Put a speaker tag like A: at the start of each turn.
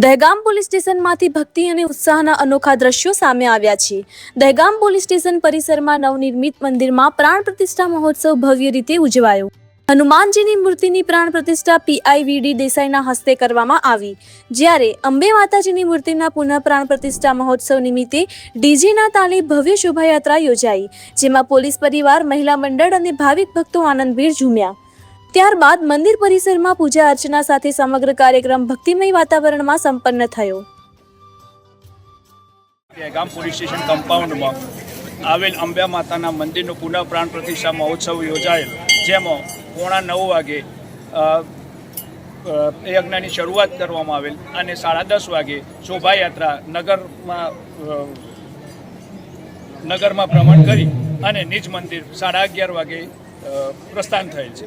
A: Dehgam police સ્ટેશનમાંથી ભક્તિ અને ઉત્સાહના અનોખા દ્રશ્યો સામે આવ્યા છે। દહેગામ પોલીસ સ્ટેશન પરિસરમાં નવનિર્મિત મંદિરમાં પ્રાણ પ્રતિષ્ઠા મહોત્સવ ભવ્ય રીતે ઉજવાયો। હનુમાનજીની મૂર્તિની પ્રાણ પ્રતિષ્ઠા PIVD દેસાઈના હસ્તે કરવામાં આવી, જ્યારે અંબે માતાજીની મૂર્તિના પુનઃ પ્રાણ પ્રતિષ્ઠા મહોત્સવ નિમિત્તે ડીજેના તાલે ભવ્ય શોભાયાત્રા યોજાઈ, જેમાં પોલીસ પરિવાર, મહિલા મંડળ અને ભાવિક ભક્તો આનંદભેર ઝૂમ્યા। ત્યારબાદ મંદિર પરિસરમાં પૂજા અર્ચના સાથે સમગ્ર કાર્યક્રમ ભક્તિમય વાતાવરણમાં સંપન્ન થયો।
B: દહેગામ પોલીસ સ્ટેશન કમ્પાઉન્ડમાં આવેલ અંબા માતાના મંદિરનો પુનઃ પ્રાણ પ્રતિષ્ઠા મહોત્સવ યોજાયેલ, જેમાં 9:30 વાગે યજ્ઞની શરૂઆત કરવામાં આવેલ અને 10:30 વાગે શોભાયાત્રા નગરમાં ભ્રમણ કરી અને નિજ મંદિર 11:30 વાગે પ્રસ્થાન થયેલ છે।